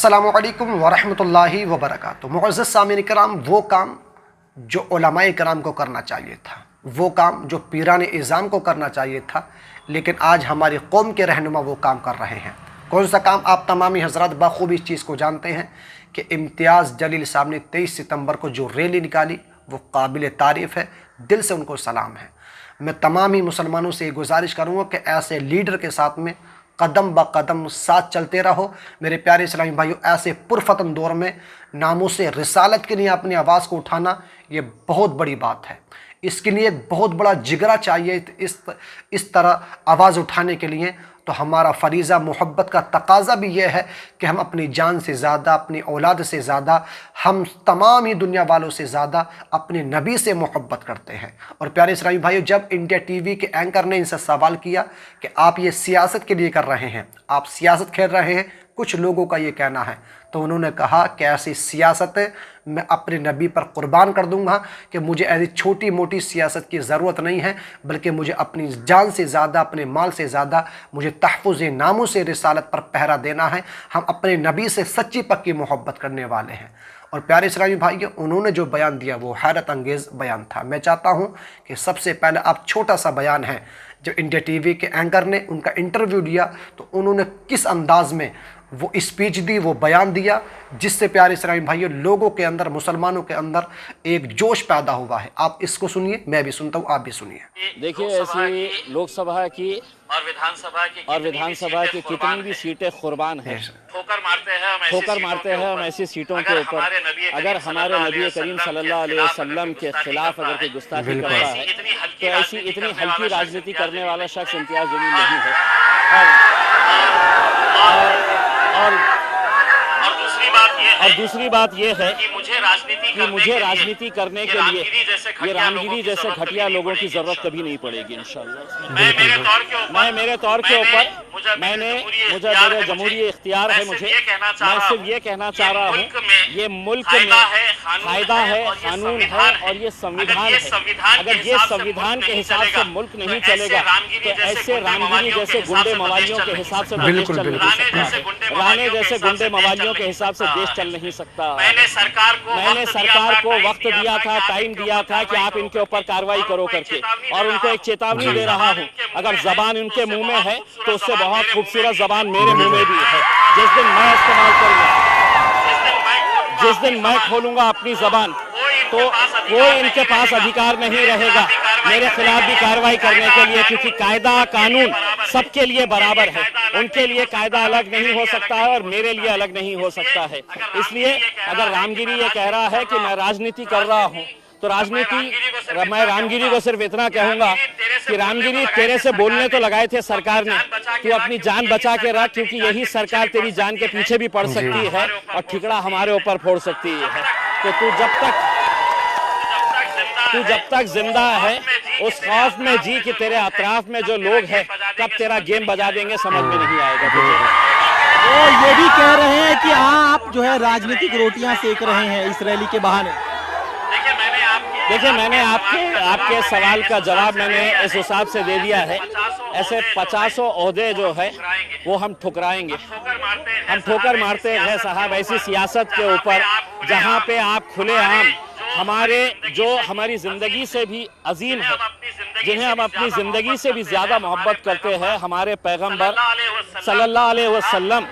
अस्सलामु अलैकुम वरहमतुल्लाहि वबरकातुहू। मुअज़्ज़ज़ सामीन किराम, वो काम जो उलमाए किराम को करना चाहिए था, वो काम जो पीरान इज़ाम को करना चाहिए था, लेकिन आज हमारी कौम के रहनुमा वो काम कर रहे हैं। कौन सा काम? आप तमामी हज़रात बखूबी इस चीज़ को जानते हैं कि इम्तियाज़ जलील साहब ने 23 सितंबर को जो रैली निकाली वो काबिल तारीफ़ है, दिल से उनको सलाम है। मैं तमाम ही मुसलमानों से गुजारिश करूँगा कि ऐसे लीडर के साथ में कदम ब कदम साथ चलते रहो। मेरे प्यारे इस्लामी भाइयों, ऐसे पुरफतन दौर में नामूसे रिसालत के लिए अपनी आवाज़ को उठाना ये बहुत बड़ी बात है। इसके लिए एक बहुत बड़ा जिगरा चाहिए। इस तरह आवाज़ उठाने के लिए तो हमारा फरीज़ा मोहब्बत का तकाज़ा भी यह है कि हम अपनी जान से ज़्यादा, अपनी औलाद से ज़्यादा, हम तमाम ही दुनिया वालों से ज़्यादा अपने नबी से मोहब्बत करते हैं। और प्यारे इस्लामी भाइयों, जब इंडिया टीवी के एंकर ने इनसे सवाल किया कि आप ये सियासत के लिए कर रहे हैं, आप सियासत खेल रहे हैं, कुछ लोगों का ये कहना है, तो उन्होंने कहा कि ऐसी सियासत मैं अपने नबी पर कुर्बान कर दूंगा कि मुझे ऐसी छोटी मोटी सियासत की ज़रूरत नहीं है, बल्कि मुझे अपनी जान से ज़्यादा, अपने माल से ज़्यादा मुझे तहफ़्फ़ुज़ नामूसे रिसालत पर पहरा देना है। हम अपने नबी से सच्ची पक्की मोहब्बत करने वाले हैं। और प्यारे इस्लामी भाइयों, उन्होंने जो बयान दिया वो हैरत अंगेज़ बयान था। मैं चाहता हूँ कि सबसे पहले आप छोटा सा बयान है, जब इंडिया टीवी के एंकर ने उनका इंटरव्यू लिया तो उन्होंने किस अंदाज़ में वो स्पीच दी, वो बयान दिया, जिससे प्यारे इस्लामी भाइयों लोगों के अंदर, मुसलमानों के अंदर एक जोश पैदा हुआ है। आप इसको सुनिए, मैं भी सुनता हूँ, आप भी सुनिए। देखिए, ऐसी लोकसभा की और विधानसभा की कितनी भी सीटें कुर्बान हैं, ठोकर मारते हैं हम ऐसी सीटों के ऊपर। अगर हमारे नबी करीम सल्लल्लाहु अलैहि वसल्लम के खिलाफ अगर कोई गुस्ताखी करता है तो ऐसी इतनी हल्की राजनीति करने वाला शख्स इम्तियाज़ जलील नहीं है। और दूसरी बात ये है कि मुझे राजनीति करने के लिए ये रामगिरी जैसे घटिया लोगों की जरूरत कभी नहीं पड़ेगी इंशाअल्लाह। मैं मेरे तौर के ऊपर मुझे मेरे जमहूरी इख्तियार है, मैं सिर्फ ये कहना चाह रहा हूँ, ये मुल्क में कायदा है, कानून है और ये संविधान है। अगर ये संविधान के हिसाब से मुल्क नहीं चलेगा तो ऐसे रामगिरी जैसे गुंडे मवालियों के हिसाब से देश चल नहीं सकता। राणे जैसे गुंडे मवालियों के हिसाब से देश चल नहीं सकता। मैंने सरकार को वक्त दिया था, टाइम दिया था कि आप इनके ऊपर कार्रवाई करो करके, और उनको एक चेतावनी दे रहा हूँ, अगर जबान उनके मुंह में है तो उससे बहुत खूबसूरत जबान मेरे मुंह में भी है। जिस दिन मैं इस्तेमाल करूंगा, जिस दिन मैं खोलूंगा अपनी जबान, तो कोई इनके पास अधिकार नहीं रहेगा मेरे खिलाफ भी कार्रवाई करने के लिए, क्योंकि कायदा कानून सबके लिए बराबर है। उनके लिए कायदा अलग नहीं हो सकता है और मेरे लिए अलग नहीं हो सकता है। इसलिए अगर रामगिरी ये कह रहा है कि मैं राजनीति कर रहा हूँ, तो मैं रामगिरी को सिर्फ इतना कहूंगा कि रामगिरी, तेरे से बोलने तो लगाए थे सरकार ने, तू अपनी जान बचा के रख, क्योंकि यही सरकार तेरी जान के पीछे भी पड़ सकती है और ठिकड़ा हमारे ऊपर फोड़ सकती है। तो तू जब तक जिंदा है उस खौफ में जी कि तेरे अतराफ में जो लोग हैं कब तेरा गेम बजा देंगे समझ में नहीं आएगा तुझे। तो ये भी कह रहे हैं कि आप जो है राजनीतिक रोटियां सेक रहे हैं इस रैली के बहाने। देखिए, मैंने आपके सवाल का जवाब मैंने इस हिसाब से दे दिया है। ऐसे 50 ओहदे जो है वो हम ठुकराएंगे, हम ठोकर मारते हैं साहब ऐसी सियासत के ऊपर जहां पे आप खुलेआम हमारी जिंदगी से भी अजीम है, जिन्हें हम अपनी जिंदगी से भी ज्यादा मोहब्बत करते हैं, हमारे पैगंबर सल्लल्लाहु अलैहि वसल्लम,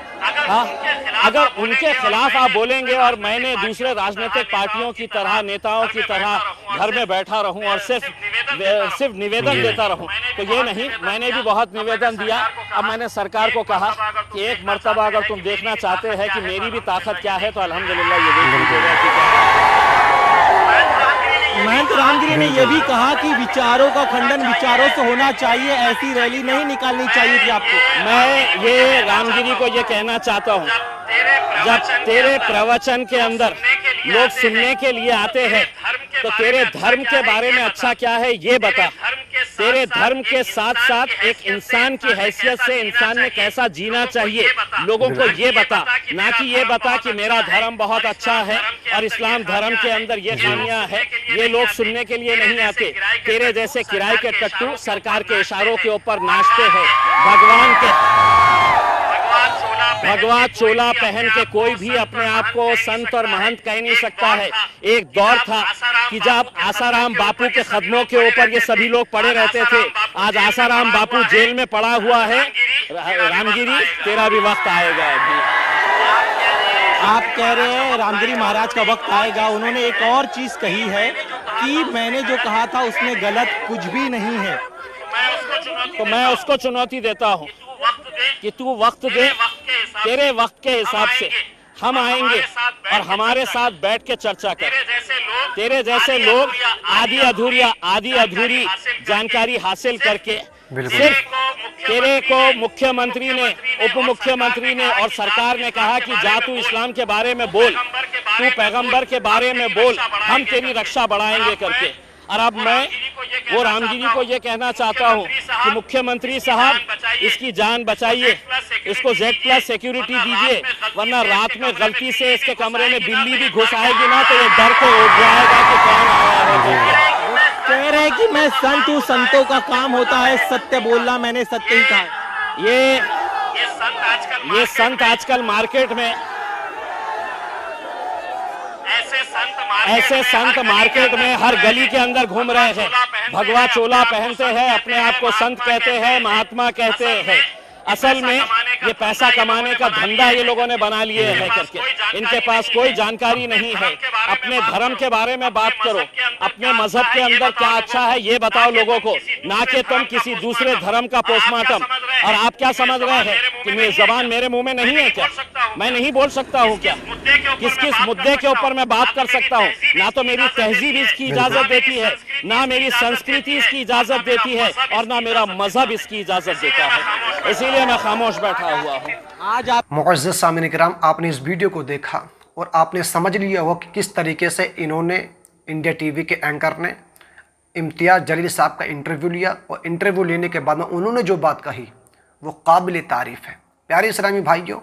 अगर उनके खिलाफ आप बोलेंगे और मैंने दूसरे राजनीतिक पार्टियों की तरह, नेताओं की तरह घर में बैठा रहूं और सिर्फ निवेदन देता रहूं, तो ये नहीं। मैंने भी बहुत निवेदन दिया। अब मैंने सरकार को कहा कि एक मर्तबा अगर तुम देखना चाहते हैं कि मेरी भी ताकत क्या है तो अल्हम्दुलिल्लाह ये देख लीजिएगा कि क्या। महंत रामगिरी ने यह भी कहा कि विचारों का खंडन विचारों से होना चाहिए, ऐसी रैली नहीं निकालनी चाहिए थी आपको। मैं ये रामगिरी को ये कहना चाहता हूँ, जब तेरे प्रवचन के अंदर लोग सुनने के लिए आते हैं तो तेरे धर्म के बारे में अच्छा क्या है ये बता। तेरे धर्म के साथ साथ एक इंसान की हैसियत से इंसान ने कैसा जीना चाहिए लोगों को ये बता, ना कि ये बता कि मेरा धर्म बहुत अच्छा है और इस्लाम धर्म के अंदर ये खामियां है। ये लोग सुनने के लिए नहीं आते। तेरे जैसे किराए के टट्टू सरकार के इशारों के ऊपर नाचते हैं। भगवान भगवा चोला पहन के कोई भी अपने आप को संत और महंत कह नहीं सकता है। एक दौर था कि जब आसाराम बापू के कदमों के ऊपर ये सभी लोग पड़े रहते थे। आज आसाराम बापू जेल में पड़ा हुआ है। रामगिरी, तेरा भी वक्त आएगा अभी। आप कह रहे हैं रामगिरी महाराज का वक्त आएगा। उन्होंने एक और चीज कही है कि मैंने जो कहा था उसमें गलत कुछ भी नहीं है। तो मैं उसको चुनौती देता हूँ कि तू वक्त दे, तेरे वक्त के हिसाब से हम आएंगे और हमारे साथ बैठ के चर्चा कर। तेरे जैसे लोग आधी अधूरी जानकारी हासिल करके सिर्फ तेरे को मुख्यमंत्री ने, उप मुख्यमंत्री ने और सरकार ने कहा कि जा तू इस्लाम के बारे में बोल, तू पैगंबर के बारे में बोल, हम तेरी रक्षा बढ़ाएंगे करके। और अब मैं वो रामगिरी को ये कहना चाहता हूँ कि मुख्यमंत्री साहब, इसकी जान बचाइए, इसको Z+ सिक्योरिटी दीजिए, वरना रात में गलती से इसके कमरे में बिल्ली भी घुस आएगी ना तो ये डर के उठ जाएगा कि कौन आया है। कह रहे हैं कि मैं संत हूँ, संतों का काम होता है सत्य बोलना, मैंने सत्य ही कहा। ये संत आजकल मार्केट में ऐसे संत मार्केट में हर गली के अंदर घूम रहे हैं। भगवा चोला पहनते हैं, अपने आप को संत कहते हैं, महात्मा कहते हैं। असल में ये पैसा कमाने का धंधा ये लोगों ने बना लिए है करके। इनके पास कोई जानकारी नहीं है। अपने धर्म के बारे में बात करो, अपने मजहब के अंदर क्या अच्छा है ये बताओ लोगों को, ना कि तुम किसी दूसरे धर्म का पोस्टमार्टम। और आप क्या समझ रहे हैं कि मेरी जबान मेरे मुंह में नहीं है क्या? मैं नहीं बोल सकता हूँ क्या? किस किस मुद्दे के ऊपर मैं बात कर सकता हूँ? ना तो मेरी तहजीब इसकी इजाजत देती है, ना मेरी संस्कृति इसकी इजाजत देती है, और ना मेरा मजहब इसकी इजाजत देता है। इसीलिए मैं खामोश बैठा हुआ हूँ। आज आप मुअज़्ज़ज़ सामिन किराम, आपने इस वीडियो को देखा और आपने समझ लिया होगा कि किस तरीके से इन्होंने, इंडिया टीवी के एंकर ने इम्तियाज़ जलील साहब का इंटरव्यू लिया, और इंटरव्यू लेने के बाद में उन्होंने जो बात कही वो काबिल तारीफ़ है। प्यारे इस्लामी भाइयों,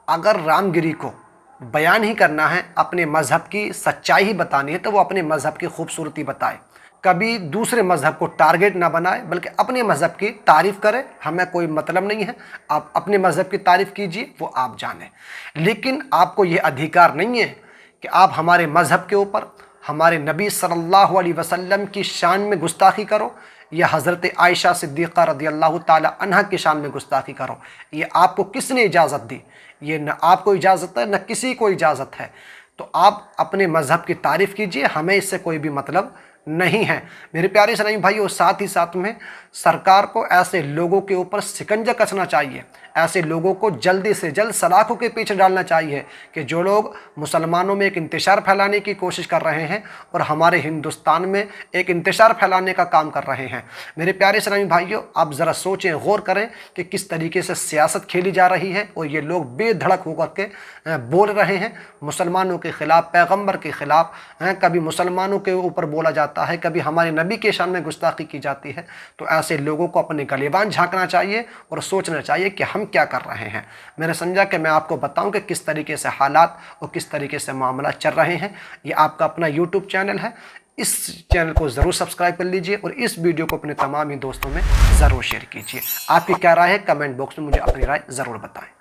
अगर रामगिरी को बयान ही करना है, अपने मज़हब की सच्चाई ही बतानी है, तो वो अपने मज़हब की खूबसूरती बताए। कभी दूसरे मज़हब को टारगेट ना बनाए, बल्कि अपने मज़हब की तारीफ़ करे। हमें कोई मतलब नहीं है, आप अपने मज़हब की तारीफ़ कीजिए, वो आप जाने। लेकिन आपको ये अधिकार नहीं है कि आप हमारे मज़हब के ऊपर, हमारे नबी सल्लल्लाहु अलैहि वसल्लम की शान में गुस्ताखी करो, या हज़रत आयशा सिद्दीक़ा रज़ियल्लाहु ताला अन्हा की शान में गुस्ताखी करो। ये आपको किसने इजाज़त दी? ये न आपको इजाज़त है, न किसी को इजाज़त है। तो आप अपने मज़हब की तारीफ़ कीजिए, हमें इससे कोई भी मतलब नहीं है। मेरे प्यारे इस्लामी भाइयों, साथ ही साथ में सरकार को ऐसे लोगों के ऊपर शिकंजा कसना चाहिए। ऐसे लोगों को जल्दी से जल्द सलाखों के पीछे डालना चाहिए कि जो लोग मुसलमानों में एक इंतशार फैलाने की कोशिश कर रहे हैं और हमारे हिंदुस्तान में एक इंतशार फैलाने का काम कर रहे हैं। मेरे प्यारे इस्लामी भाइयों, आप ज़रा सोचें, गौर करें कि किस तरीके से सियासत खेली जा रही है और ये लोग बेधड़क होकर के बोल रहे हैं मुसलमानों के ख़िलाफ़, पैगम्बर के ख़िलाफ़। कभी मुसलमानों के ऊपर बोला जाता है, कभी हमारे नबी के शान में गुस्ताखी की जाती है। तो ऐसे लोगों को अपने गलेबान झांकना चाहिए और सोचना चाहिए कि हम क्या कर रहे हैं। मैंने समझा कि मैं आपको बताऊं कि किस तरीके से हालात और किस तरीके से मामला चल रहे हैं। ये आपका अपना यूट्यूब चैनल है, इस चैनल को ज़रूर सब्सक्राइब कर लीजिए और इस वीडियो को अपने तमाम ही दोस्तों में ज़रूर शेयर कीजिए। आपकी क्या राय है, कमेंट बॉक्स में मुझे अपनी राय ज़रूर बताएं।